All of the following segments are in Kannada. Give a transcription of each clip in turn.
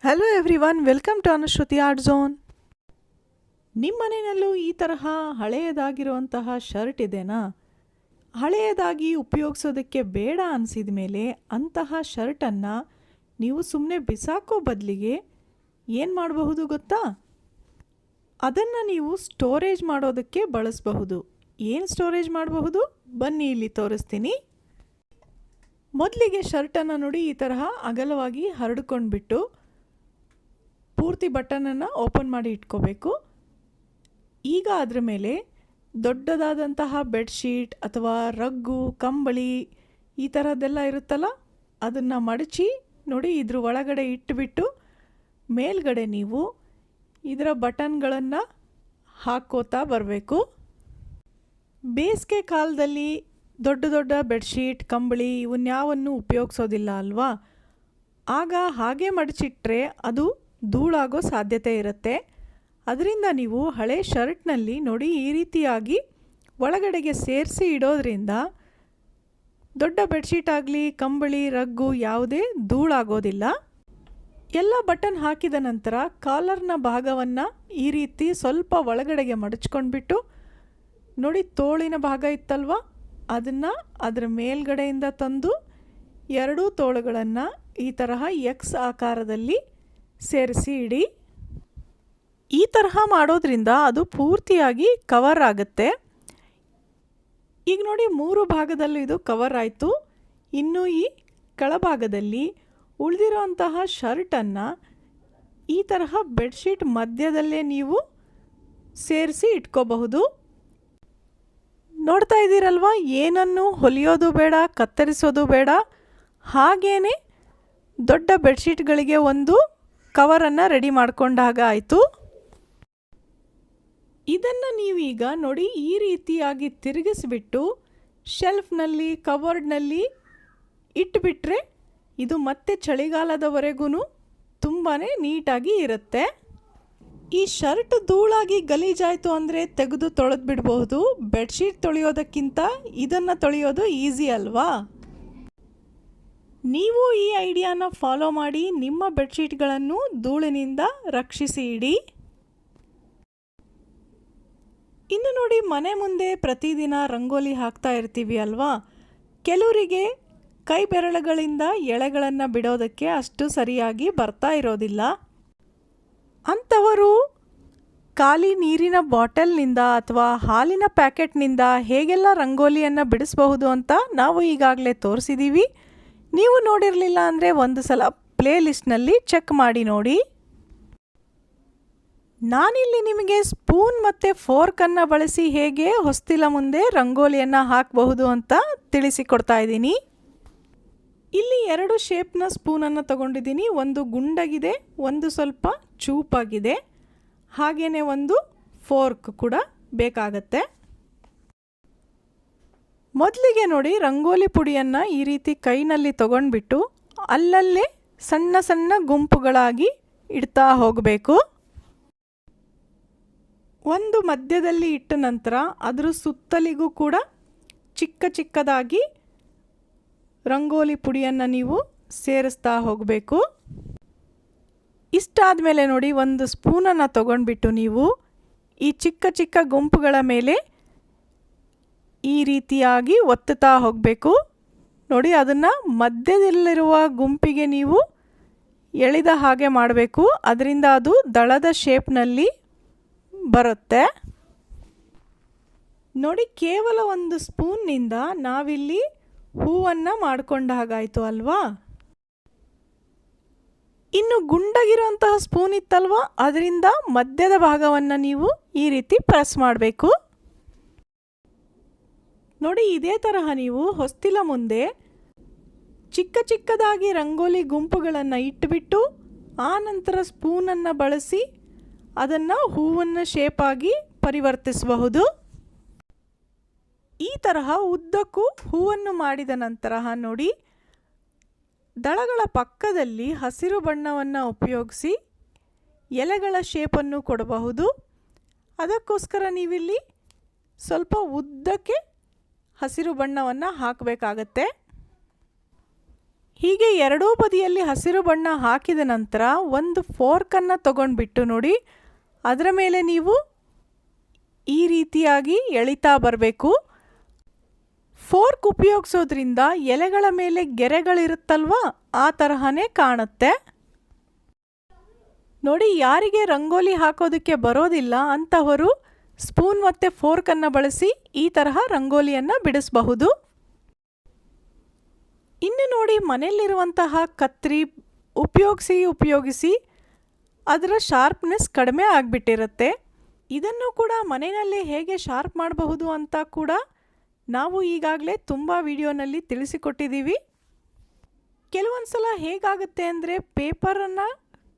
Hello everyone, welcome to Anushruti art zone. ನಿಮ್ಮ ಮನೆಯಲ್ಲೂ ಈ ತರಹ ಹಳೆಯದಾಗಿರುವಂತಹ ಶರ್ಟ್ ಇದೆನಾ? ಹಳೆಯದಾಗಿ ಉಪಯೋಗಿಸೋದಕ್ಕೆ ಬೇಡ ಅನಿಸಿದ ಮೇಲೆ ಅಂತಹ ಶರ್ಟನ್ನು ನೀವು ಸುಮ್ಮನೆ ಬಿಸಾಕೋ ಬದಲಿಗೆ ಏನು ಮಾಡಬಹುದು ಗೊತ್ತಾ? ಅದನ್ನು ನೀವು ಸ್ಟೋರೇಜ್ ಮಾಡೋದಕ್ಕೆ ಬಳಸಬಹುದು. ಏನು ಸ್ಟೋರೇಜ್ ಮಾಡಬಹುದು ಬನ್ನಿ ಇಲ್ಲಿ ತೋರಿಸ್ತೀನಿ. ಮೊದಲಿಗೆ ಶರ್ಟನ್ನು ನೋಡಿ ಈ ತರಹ ಅಗಲವಾಗಿ ಹರಡ್ಕೊಂಡ್ಬಿಟ್ಟು ಪೂರ್ತಿ ಬಟನನ್ನು ಓಪನ್ ಮಾಡಿ ಇಟ್ಕೋಬೇಕು. ಈಗ ಅದರ ಮೇಲೆ ದೊಡ್ಡದಾದಂತಹ ಬೆಡ್ಶೀಟ್ ಅಥವಾ ರಗ್ಗು, ಕಂಬಳಿ ಈ ಥರದ್ದೆಲ್ಲ ಇರುತ್ತಲ್ಲ, ಅದನ್ನು ಮಡಚಿ ನೋಡಿ ಇದ್ರ ಒಳಗಡೆ ಇಟ್ಟುಬಿಟ್ಟು ಮೇಲ್ಗಡೆ ನೀವು ಇದರ ಬಟನ್ಗಳನ್ನು ಹಾಕೋತಾ ಬರಬೇಕು. ಬೇಸಿಗೆ ಕಾಲದಲ್ಲಿ ದೊಡ್ಡ ದೊಡ್ಡ ಬೆಡ್ಶೀಟ್, ಕಂಬಳಿ ಇವನ್ಯಾವನ್ನು ಉಪಯೋಗಿಸೋದಿಲ್ಲ ಅಲ್ವಾ? ಆಗ ಹಾಗೆ ಮಡಚಿಟ್ರೆ ಅದು ಧೂಳಾಗೋ ಸಾಧ್ಯತೆ ಇರುತ್ತೆ. ಅದರಿಂದ ನೀವು ಹಳೆ ಶರ್ಟ್ನಲ್ಲಿ ನೋಡಿ ಈ ರೀತಿಯಾಗಿ ಒಳಗಡೆಗೆ ಸೇರಿಸಿ ಇಡೋದ್ರಿಂದ ದೊಡ್ಡ ಬೆಡ್ಶೀಟ್ ಆಗಲಿ, ಕಂಬಳಿ, ರಗ್ಗು ಯಾವುದೇ ಧೂಳಾಗೋದಿಲ್ಲ. ಎಲ್ಲ ಬಟನ್ ಹಾಕಿದ ನಂತರ ಕಾಲರ್ನ ಭಾಗವನ್ನು ಈ ರೀತಿ ಸ್ವಲ್ಪ ಒಳಗಡೆಗೆ ಮಡಚ್ಕೊಂಡ್ಬಿಟ್ಟು ನೋಡಿ ತೋಳಿನ ಭಾಗ ಇತ್ತಲ್ವ, ಅದನ್ನು ಅದರ ಮೇಲ್ಗಡೆಯಿಂದ ತಂದು ಎರಡೂ ತೋಳುಗಳನ್ನು ಈ ತರಹ ಎಕ್ಸ್ ಆಕಾರದಲ್ಲಿ ಸೇರಿಸಿ ಇಡಿ. ಈ ತರಹ ಮಾಡೋದ್ರಿಂದ ಅದು ಪೂರ್ತಿಯಾಗಿ ಕವರ್ ಆಗುತ್ತೆ. ಈಗ ನೋಡಿ 3 ಭಾಗದಲ್ಲೂ ಇದು ಕವರ್ ಆಯಿತು. ಇನ್ನು ಈ ಕೆಳಭಾಗದಲ್ಲಿ ಉಳಿದಿರೋಂತಹ ಶರ್ಟನ್ನು ಈ ತರಹ ಬೆಡ್ಶೀಟ್ ಮಧ್ಯದಲ್ಲೇ ನೀವು ಸೇರಿಸಿ ಇಟ್ಕೋಬಹುದು. ನೋಡ್ತಾ ಇದ್ದೀರಲ್ವ, ಏನನ್ನು ಹೊಲಿಯೋದು ಬೇಡ, ಕತ್ತರಿಸೋದು ಬೇಡ. ಹಾಗೇ ದೊಡ್ಡ ಬೆಡ್ಶೀಟ್ಗಳಿಗೆ ಒಂದು ಕವರನ್ನು ರೆಡಿ ಮಾಡಿಕೊಂಡಾಗ ಆಯಿತು. ಇದನ್ನು ನೀವೀಗ ನೋಡಿ ಈ ರೀತಿಯಾಗಿ ತಿರುಗಿಸಿಬಿಟ್ಟು ಶೆಲ್ಫ್ನಲ್ಲಿ, ಕಬೋರ್ಡ್ನಲ್ಲಿ ಇಟ್ಬಿಟ್ರೆ ಇದು ಮತ್ತೆ ಚಳಿಗಾಲದವರೆಗೂ ತುಂಬಾ ನೀಟಾಗಿ ಇರುತ್ತೆ. ಈ ಶರ್ಟ್ ಧೂಳಾಗಿ ಗಲೀಜಾಯಿತು ಅಂದರೆ ತೆಗೆದು ತೊಳೆದು ಬಿಡಬಹುದು. ಬೆಡ್ಶೀಟ್ ತೊಳೆಯೋದಕ್ಕಿಂತ ಇದನ್ನು ತೊಳೆಯೋದು ಈಸಿ ಅಲ್ವಾ? ನೀವು ಈ ಐಡಿಯಾನ ಫಾಲೋ ಮಾಡಿ ನಿಮ್ಮ ಬೆಡ್ಶೀಟ್ಗಳನ್ನು ಧೂಳಿನಿಂದ ರಕ್ಷಿಸಿ ಇಡಿ. ಇನ್ನು ನೋಡಿ, ಮನೆ ಮುಂದೆ ಪ್ರತಿದಿನ ರಂಗೋಲಿ ಹಾಕ್ತಾ ಇರ್ತೀವಿ ಅಲ್ವಾ? ಕೆಲವರಿಗೆ ಕೈ ಬೆರಳುಗಳಿಂದ ಎಳೆಗಳನ್ನು ಬಿಡೋದಕ್ಕೆ ಅಷ್ಟು ಸರಿಯಾಗಿ ಬರ್ತಾ ಇರೋದಿಲ್ಲ. ಅಂಥವರು ಖಾಲಿ ನೀರಿನ ಬಾಟಲ್ನಿಂದ ಅಥವಾ ಹಾಲಿನ ಪ್ಯಾಕೆಟ್ನಿಂದ ಹೇಗೆಲ್ಲ ರಂಗೋಲಿಯನ್ನು ಬಿಡಿಸಬಹುದು ಅಂತ ನಾವು ಈಗಾಗಲೇ ತೋರಿಸಿದ್ದೀವಿ. ನೀವು ನೋಡಿರಲಿಲ್ಲ ಅಂದರೆ ಒಂದು ಸಲ ಪ್ಲೇ ಲಿಸ್ಟ್ನಲ್ಲಿ ಚೆಕ್ ಮಾಡಿ ನೋಡಿ. ನಾನಿಲ್ಲಿ ನಿಮಗೆ ಸ್ಪೂನ್ ಮತ್ತು ಫೋರ್ಕನ್ನು ಬಳಸಿ ಹೇಗೆ ಹೊಸ್ತಿಲ ಮುಂದೆ ರಂಗೋಲಿಯನ್ನು ಹಾಕಬಹುದು ಅಂತ ತಿಳಿಸಿಕೊಡ್ತಾ ಇದ್ದೀನಿ. ಇಲ್ಲಿ 2 ಶೇಪ್ನ ಸ್ಪೂನನ್ನು ತಗೊಂಡಿದ್ದೀನಿ. ಒಂದು ಗುಂಡಗಿದೆ, ಒಂದು ಸ್ವಲ್ಪ ಚೂಪಾಗಿದೆ. ಹಾಗೆಯೇ ಒಂದು ಫೋರ್ಕ್ ಕೂಡ ಬೇಕಾಗತ್ತೆ. ಮೊದಲಿಗೆ ನೋಡಿ, ರಂಗೋಲಿ ಪುಡಿಯನ್ನು ಈ ರೀತಿ ಕೈನಲ್ಲಿ ತಗೊಂಡ್ಬಿಟ್ಟು ಅಲ್ಲಲ್ಲೇ ಸಣ್ಣ ಸಣ್ಣ ಗುಂಪುಗಳಾಗಿ ಇಡ್ತಾ ಹೋಗಬೇಕು. ಒಂದು ಮಧ್ಯದಲ್ಲಿ ಇಟ್ಟ ನಂತರ ಅದರ ಸುತ್ತಲಿಗೂ ಕೂಡ ಚಿಕ್ಕ ಚಿಕ್ಕದಾಗಿ ರಂಗೋಲಿ ಪುಡಿಯನ್ನು ನೀವು ಸೇರಿಸ್ತಾ ಹೋಗಬೇಕು. ಇಷ್ಟಾದ ಮೇಲೆ ನೋಡಿ, ಒಂದು ಸ್ಪೂನನ್ನು ತಗೊಂಡ್ಬಿಟ್ಟು ನೀವು ಈ ಚಿಕ್ಕ ಚಿಕ್ಕ ಗುಂಪುಗಳ ಮೇಲೆ ಈ ರೀತಿಯಾಗಿ ಒತ್ತುತ್ತಾ ಹೋಗಬೇಕು. ನೋಡಿ, ಅದನ್ನು ಮಧ್ಯದಲ್ಲಿರುವ ಗುಂಪಿಗೆ ನೀವು ಎಳೆದ ಹಾಗೆ ಮಾಡಬೇಕು. ಅದರಿಂದ ಅದು ದಳದ ಶೇಪ್ನಲ್ಲಿ ಬರುತ್ತೆ. ನೋಡಿ, ಕೇವಲ ಒಂದು ಸ್ಪೂನ್ನಿಂದ ನಾವಿಲ್ಲಿ ಹೂವನ್ನು ಮಾಡಿಕೊಂಡ ಹಾಗಾಯಿತು ಅಲ್ವಾ? ಇನ್ನು ಗುಂಡಗಿರೋಂತಹ ಸ್ಪೂನ್ ಇತ್ತಲ್ವ, ಅದರಿಂದ ಮಧ್ಯದ ಭಾಗವನ್ನು ನೀವು ಈ ರೀತಿ ಪ್ರೆಸ್ ಮಾಡಬೇಕು. ನೋಡಿ, ಇದೇ ತರಹ ನೀವು ಹೊಸ್ತಿಲ ಮುಂದೆ ಚಿಕ್ಕ ಚಿಕ್ಕದಾಗಿ ರಂಗೋಲಿ ಗುಂಪುಗಳನ್ನು ಇಟ್ಟುಬಿಟ್ಟು ಆ ನಂತರ ಸ್ಪೂನನ್ನು ಬಳಸಿ ಅದನ್ನು ಹೂವನ್ನು ಶೇಪಾಗಿ ಪರಿವರ್ತಿಸಬಹುದು. ಈ ತರಹ ಉದ್ದಕ್ಕೂ ಹೂವನ್ನು ಮಾಡಿದ ನಂತರ ನೋಡಿ, ದಳಗಳ ಪಕ್ಕದಲ್ಲಿ ಹಸಿರು ಬಣ್ಣವನ್ನು ಉಪಯೋಗಿಸಿ ಎಲೆಗಳ ಶೇಪನ್ನು ಕೊಡಬಹುದು. ಅದಕ್ಕೋಸ್ಕರ ನೀವಿಲ್ಲಿ ಸ್ವಲ್ಪ ಉದ್ದಕ್ಕೆ ಹಸಿರು ಬಣ್ಣವನ್ನು ಹಾಕಬೇಕಾಗತ್ತೆ. ಹೀಗೆ ಎರಡೂ ಬದಿಯಲ್ಲಿ ಹಸಿರು ಬಣ್ಣ ಹಾಕಿದ ನಂತರ ಒಂದು ಫೋರ್ಕನ್ನು ತಗೊಂಡ್ಬಿಟ್ಟು ನೋಡಿ, ಅದರ ಮೇಲೆ ನೀವು ಈ ರೀತಿಯಾಗಿ ಎಳಿತಾ ಬರಬೇಕು. ಫೋರ್ಕ್ ಉಪಯೋಗಿಸೋದ್ರಿಂದ ಎಲೆಗಳ ಮೇಲೆ ಗೆರೆಗಳಿರುತ್ತಲ್ವಾ, ಆ ತರಹನೇ ಕಾಣುತ್ತೆ. ನೋಡಿ, ಯಾರಿಗೆ ರಂಗೋಲಿ ಹಾಕೋದಕ್ಕೆ ಬರೋದಿಲ್ಲ ಅಂಥವರು ಸ್ಪೂನ್ ಮತ್ತು ಫೋರ್ಕನ್ನು ಬಳಸಿ ಈ ತರಹ ರಂಗೋಲಿಯನ್ನು ಬಿಡಿಸಬಹುದು. ಇನ್ನು ನೋಡಿ, ಮನೆಯಲ್ಲಿರುವಂತಹ ಕತ್ರಿ ಉಪಯೋಗಿಸಿ ಅದರ ಶಾರ್ಪ್ನೆಸ್ ಕಡಿಮೆ ಆಗಿಬಿಟ್ಟಿರುತ್ತೆ. ಇದನ್ನು ಕೂಡ ಮನೆಯಲ್ಲೇ ಹೇಗೆ ಶಾರ್ಪ್ ಮಾಡಬಹುದು ಅಂತ ಕೂಡ ನಾವು ಈಗಾಗಲೇ ತುಂಬ ವಿಡಿಯೋನಲ್ಲಿ ತಿಳಿಸಿಕೊಟ್ಟಿದ್ದೀವಿ. ಕೆಲವೊಂದು ಸಲ ಹೇಗಾಗುತ್ತೆ ಅಂದರೆ ಪೇಪರನ್ನು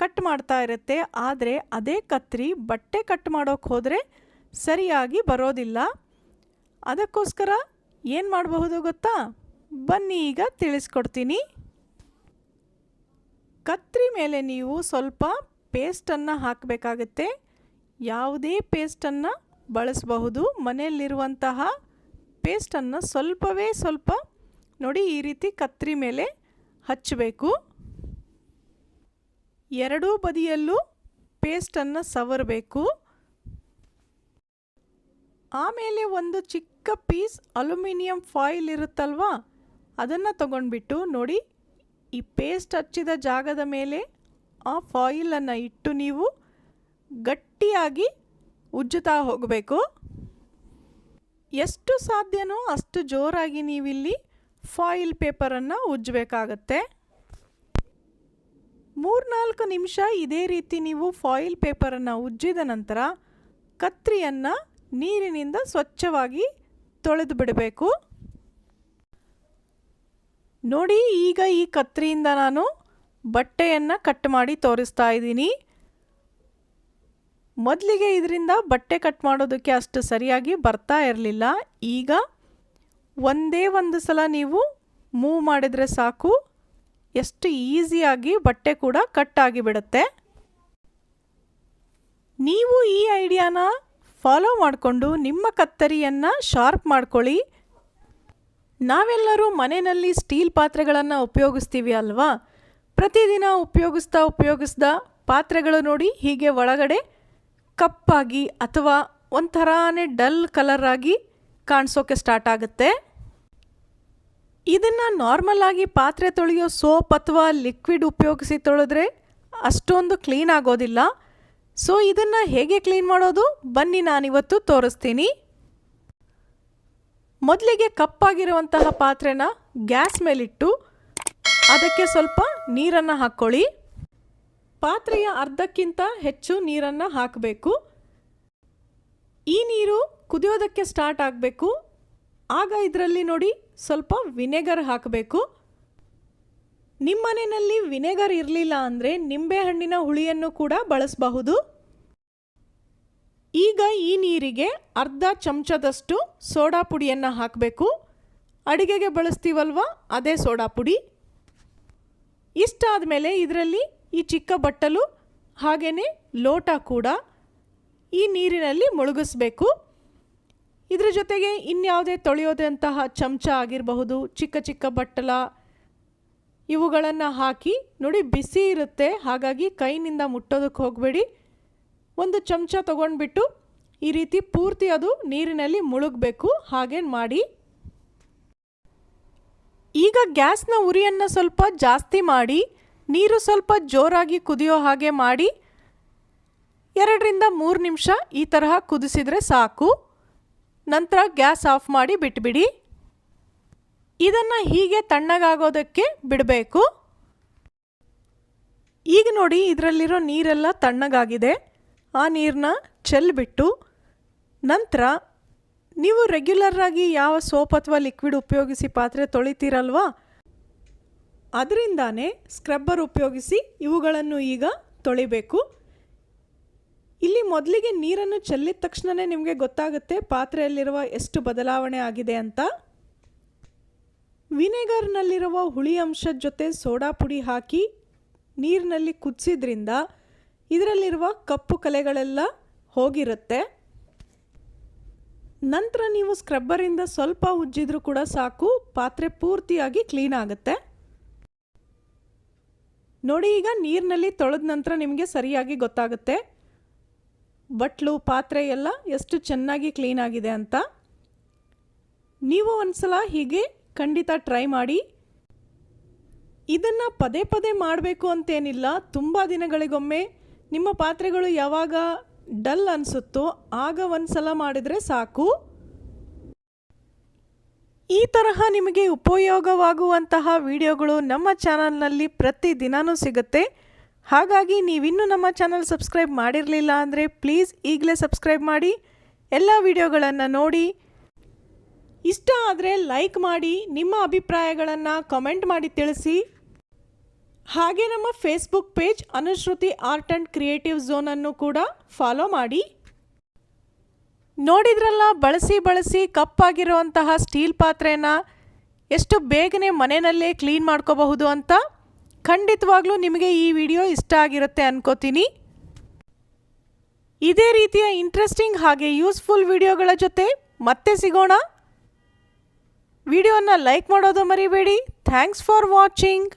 ಕಟ್ ಮಾಡ್ತಾ ಇರುತ್ತೆ, ಆದರೆ ಅದೇ ಕತ್ರಿ ಬಟ್ಟೆ ಕಟ್ ಮಾಡೋಕ್ಕೆ ಹೋದರೆ ಸರಿಯಾಗಿ ಬರೋದಿಲ್ಲ. ಅದಕ್ಕೋಸ್ಕರ ಏನು ಮಾಡಬಹುದು ಗೊತ್ತಾ? ಬನ್ನಿ ಈಗ ತಿಳಿಸ್ಕೊಡ್ತೀನಿ. ಕತ್ರಿ ಮೇಲೆ ನೀವು ಸ್ವಲ್ಪ ಪೇಸ್ಟನ್ನು ಹಾಕಬೇಕಾಗತ್ತೆ. ಯಾವುದೇ ಪೇಸ್ಟನ್ನು ಬಳಸಬಹುದು. ಮನೆಯಲ್ಲಿರುವಂತಹ ಪೇಸ್ಟನ್ನು ಸ್ವಲ್ಪ ನೋಡಿ ಈ ರೀತಿ ಕತ್ರಿ ಮೇಲೆ ಹಚ್ಚಬೇಕು. ಎರಡೂ ಬದಿಯಲ್ಲೂ ಪೇಸ್ಟನ್ನು ಸವರಬೇಕು. ಆಮೇಲೆ ಒಂದು ಚಿಕ್ಕ ಪೀಸ್ ಅಲ್ಯೂಮಿನಿಯಂ ಫಾಯಿಲ್ ಇರುತ್ತಲ್ವಾ, ಅದನ್ನು ತಗೊಂಡ್ಬಿಟ್ಟು ನೋಡಿ, ಈ ಪೇಸ್ಟ್ ಹಚ್ಚಿದ ಜಾಗದ ಮೇಲೆ ಆ ಫಾಯಿಲನ್ನು ಇಟ್ಟು ನೀವು ಗಟ್ಟಿಯಾಗಿ ಉಜ್ಜುತ್ತಾ ಹೋಗಬೇಕು. ಎಷ್ಟು ಸಾಧ್ಯನೋ ಅಷ್ಟು ಜೋರಾಗಿ ನೀವಿಲ್ಲಿ ಫಾಯಿಲ್ ಪೇಪರನ್ನು ಉಜ್ಜಬೇಕಾಗತ್ತೆ. 3-4 ನಿಮಿಷ ಇದೇ ರೀತಿ ನೀವು ಫಾಯಿಲ್ ಪೇಪರನ್ನು ಉಜ್ಜಿದ ನಂತರ ಕತ್ರಿಯನ್ನು ನೀರಿನಿಂದ ಸ್ವಚ್ಛವಾಗಿ ತೊಳೆದು ಬಿಡಬೇಕು. ನೋಡಿ, ಈಗ ಈ ಕತ್ರಿಯಿಂದ ನಾನು ಬಟ್ಟೆಯನ್ನು ಕಟ್ ಮಾಡಿ ತೋರಿಸ್ತಾ ಇದ್ದೀನಿ. ಮೊದಲಿಗೆ ಇದರಿಂದ ಬಟ್ಟೆ ಕಟ್ ಮಾಡೋದಕ್ಕೆ ಅಷ್ಟು ಸರಿಯಾಗಿ ಬರ್ತಾ ಇರಲಿಲ್ಲ. ಈಗ ಒಂದೇ ಒಂದು ಸಲ ನೀವು ಮೂವ್ ಮಾಡಿದರೆ ಸಾಕು, ಎಷ್ಟು ಈಸಿಯಾಗಿ ಬಟ್ಟೆ ಕೂಡ ಕಟ್ ಆಗಿಬಿಡುತ್ತೆ. ನೀವು ಈ ಐಡಿಯಾನ ಫಾಲೋ ಮಾಡಿಕೊಂಡು ನಿಮ್ಮ ಕತ್ತರಿಯನ್ನು ಶಾರ್ಪ್ ಮಾಡ್ಕೊಳ್ಳಿ. ನಾವೆಲ್ಲರೂ ಮನೆಯಲ್ಲಿ ಸ್ಟೀಲ್ ಪಾತ್ರೆಗಳನ್ನು ಉಪಯೋಗಿಸ್ತೀವಿ ಅಲ್ವಾ? ಪ್ರತಿದಿನ ಉಪಯೋಗಿಸ್ದ ಪಾತ್ರೆಗಳು ನೋಡಿ ಹೀಗೆ ಒಳಗಡೆ ಕಪ್ಪಾಗಿ ಅಥವಾ ಒಂಥರಾನೇ ಡಲ್ ಕಲರ್ ಆಗಿ ಕಾಣಿಸೋಕೆ ಸ್ಟಾರ್ಟ್ ಆಗುತ್ತೆ. ಇದನ್ನು ನಾರ್ಮಲ್ ಆಗಿ ಪಾತ್ರೆ ತೊಳೆಯೋ ಸೋಪ್ ಅಥವಾ ಲಿಕ್ವಿಡ್ ಉಪಯೋಗಿಸಿ ತೊಳೆದ್ರೆ ಅಷ್ಟೊಂದು ಕ್ಲೀನ್ ಆಗೋದಿಲ್ಲ. ಸೊ ಇದನ್ನು ಹೇಗೆ ಕ್ಲೀನ್ ಮಾಡೋದು ಬನ್ನಿ ನಾನಿವತ್ತು ತೋರಿಸ್ತೀನಿ. ಮೊದಲಿಗೆ ಕಪ್ಪಾಗಿರುವಂತಹ ಪಾತ್ರೆನ ಗ್ಯಾಸ್ ಮೇಲಿಟ್ಟು ಅದಕ್ಕೆ ಸ್ವಲ್ಪ ನೀರನ್ನು ಹಾಕ್ಕೊಳ್ಳಿ. ಪಾತ್ರೆಯ ಅರ್ಧಕ್ಕಿಂತ ಹೆಚ್ಚು ನೀರನ್ನು ಹಾಕಬೇಕು. ಈ ನೀರು ಕುದಿಯೋದಕ್ಕೆ ಸ್ಟಾರ್ಟ್ ಆಗಬೇಕು. ಆಗ ಇದರಲ್ಲಿ ನೋಡಿ ಸ್ವಲ್ಪ ವಿನೆಗರ್ ಹಾಕಬೇಕು. ನಿಮ್ಮ ಮನೆಯಲ್ಲಿ ವಿನೆಗರ್ ಇರಲಿಲ್ಲ ಅಂದರೆ ನಿಂಬೆಹಣ್ಣಿನ ಹುಳಿಯನ್ನು ಕೂಡ ಬಳಸಬಹುದು. ಈಗ ಈ ನೀರಿಗೆ ಅರ್ಧ ಚಮಚದಷ್ಟು ಸೋಡಾ ಪುಡಿಯನ್ನು ಹಾಕಬೇಕು. ಅಡಿಗೆಗೆ ಬಳಸ್ತೀವಲ್ವ ಅದೇ ಸೋಡಾ ಪುಡಿ. ಇಷ್ಟಾದ ಮೇಲೆ ಇದರಲ್ಲಿ ಈ ಚಿಕ್ಕ ಬಟ್ಟಲು ಹಾಗೆಯೇ ಲೋಟ ಕೂಡ ಈ ನೀರಿನಲ್ಲಿ ಮುಳುಗಿಸ್ಬೇಕು. ಇದರ ಜೊತೆಗೆ ಇನ್ಯಾವುದೇ ತೊಳೆಯೋದಂತಹ ಚಮಚ ಆಗಿರಬಹುದು, ಚಿಕ್ಕ ಚಿಕ್ಕ ಬಟ್ಟಲ, ಇವುಗಳನ್ನು ಹಾಕಿ ನೋಡಿ, ಬಿಸಿ ಇರುತ್ತೆ, ಹಾಗಾಗಿ ಕೈನಿಂದ ಮುಟ್ಟೋದಕ್ಕೆ ಹೋಗಬೇಡಿ. ಒಂದು ಚಮಚ ತೊಗೊಂಡ್ಬಿಟ್ಟು ಈ ರೀತಿ ಪೂರ್ತಿ ಅದು ನೀರಿನಲ್ಲಿ ಮುಳುಗಬೇಕು. ಹಾಗೆ ಮಾಡಿ. ಈಗ ಗ್ಯಾಸ್ನ ಉರಿಯನ್ನು ಸ್ವಲ್ಪ ಜಾಸ್ತಿ ಮಾಡಿ ನೀರು ಸ್ವಲ್ಪ ಜೋರಾಗಿ ಕುದಿಯೋ ಹಾಗೆ ಮಾಡಿ 2-3 ನಿಮಿಷ ಈ ತರಹ ಕುದಿಸಿದರೆ ಸಾಕು. ನಂತರ ಗ್ಯಾಸ್ ಆಫ್ ಮಾಡಿ ಬಿಟ್ಬಿಡಿ. ಇದನ್ನು ಹೀಗೆ ತಣ್ಣಗಾಗೋದಕ್ಕೆ ಬಿಡಬೇಕು. ಈಗ ನೋಡಿ, ಇದರಲ್ಲಿರೋ ನೀರೆಲ್ಲ ತಣ್ಣಗಾಗಿದೆ. ಆ ನೀರನ್ನ ಚೆಲ್ಲಿಬಿಟ್ಟು ನಂತರ ನೀವು ರೆಗ್ಯುಲರಾಗಿ ಯಾವ ಸೋಪ್ ಅಥವಾ ಲಿಕ್ವಿಡ್ ಉಪಯೋಗಿಸಿ ಪಾತ್ರೆ ತೊಳಿತೀರಲ್ವಾ, ಅದರಿಂದಾನೇ ಸ್ಕ್ರಬ್ಬರ್ ಉಪಯೋಗಿಸಿ ಇವುಗಳನ್ನು ಈಗ ತೊಳಿಬೇಕು. ಇಲ್ಲಿ ಮೊದಲಿಗೆ ನೀರನ್ನು ಚೆಲ್ಲಿದ ತಕ್ಷಣವೇ ನಿಮಗೆ ಗೊತ್ತಾಗುತ್ತೆ ಪಾತ್ರೆಯಲ್ಲಿರುವ ಎಷ್ಟು ಬದಲಾವಣೆ ಆಗಿದೆ ಅಂತ. ವಿನೆಗರ್ನಲ್ಲಿರುವ ಹುಳಿ ಅಂಶದ ಜೊತೆ ಸೋಡಾ ಪುಡಿ ಹಾಕಿ ನೀರಿನಲ್ಲಿ ಕುದಿಸಿದ್ರಿಂದ ಇದರಲ್ಲಿರುವ ಕಪ್ಪು ಕಲೆಗಳೆಲ್ಲ ಹೋಗಿರುತ್ತೆ. ನಂತರ ನೀವು ಸ್ಕ್ರಬ್ಬರಿಂದ ಸ್ವಲ್ಪ ಉಜ್ಜಿದ್ರೂ ಕೂಡ ಸಾಕು, ಪಾತ್ರೆ ಪೂರ್ತಿಯಾಗಿ ಕ್ಲೀನ್ ಆಗುತ್ತೆ. ನೋಡಿ, ಈಗ ನೀರಿನಲ್ಲಿ ತೊಳೆದ ನಂತರ ನಿಮಗೆ ಸರಿಯಾಗಿ ಗೊತ್ತಾಗುತ್ತೆ ಬಟ್ಲು ಪಾತ್ರೆ ಎಲ್ಲ ಎಷ್ಟು ಚೆನ್ನಾಗಿ ಕ್ಲೀನ್ ಆಗಿದೆ ಅಂತ. ನೀವು ಒಂದ್ಸಲ ಹೀಗೆ ಖಂಡಿತ ಟ್ರೈ ಮಾಡಿ. ಇದನ್ನು ಪದೇ ಪದೇ ಮಾಡಬೇಕು ಅಂತೇನಿಲ್ಲ. ತುಂಬ ದಿನಗಳಿಗೊಮ್ಮೆ ನಿಮ್ಮ ಪಾತ್ರೆಗಳು ಯಾವಾಗ ಡಲ್ ಅನಿಸುತ್ತೋ ಆಗ ಒಂದ್ಸಲ ಮಾಡಿದರೆ ಸಾಕು. ಈ ತರಹ ನಿಮಗೆ ಉಪಯೋಗವಾಗುವಂತಹ ವಿಡಿಯೋಗಳು ನಮ್ಮ ಚಾನಲ್ನಲ್ಲಿ ಪ್ರತಿದಿನವೂ ಸಿಗುತ್ತೆ. ಹಾಗಾಗಿ ನೀವಿನ್ನೂ ನಮ್ಮ ಚಾನಲ್ ಸಬ್ಸ್ಕ್ರೈಬ್ ಮಾಡಿರಲಿಲ್ಲ ಅಂದರೆ ಪ್ಲೀಸ್ ಈಗಲೇ ಸಬ್ಸ್ಕ್ರೈಬ್ ಮಾಡಿ, ಎಲ್ಲ ವಿಡಿಯೋಗಳನ್ನು ನೋಡಿ. ಇಷ್ಟ ಆದರೆ ಲೈಕ್ ಮಾಡಿ, ನಿಮ್ಮ ಅಭಿಪ್ರಾಯಗಳನ್ನು ಕಮೆಂಟ್ ಮಾಡಿ ತಿಳಿಸಿ. ಹಾಗೆ ನಮ್ಮ Facebook page Anushruti art and creative ಝೋನನ್ನು ಕೂಡ ಫಾಲೋ ಮಾಡಿ. ನೋಡಿದ್ರಲ್ಲ, ಬಳಸಿ ಕಪ್ಪಾಗಿರುವಂತಹ ಸ್ಟೀಲ್ ಪಾತ್ರೆನ ಎಷ್ಟು ಬೇಗನೆ ಮನೆಯಲ್ಲೇ ಕ್ಲೀನ್ ಮಾಡ್ಕೋಬಹುದು ಅಂತ. ಖಂಡಿತವಾಗ್ಲೂ ನಿಮಗೆ ಈ ವಿಡಿಯೋ ಇಷ್ಟ ಆಗಿರುತ್ತೆ ಅನ್ಕೋತೀನಿ. ಇದೇ ರೀತಿಯ ಇಂಟ್ರೆಸ್ಟಿಂಗ್ ಹಾಗೆ ಯೂಸ್ಫುಲ್ ವಿಡಿಯೋಗಳ ಜೊತೆ ಮತ್ತೆ ಸಿಗೋಣ. ವಿಡಿಯೋನ ಲೈಕ್ ಮಾಡೋದು ಮರಿಬೇಡಿ. Thanks for watching.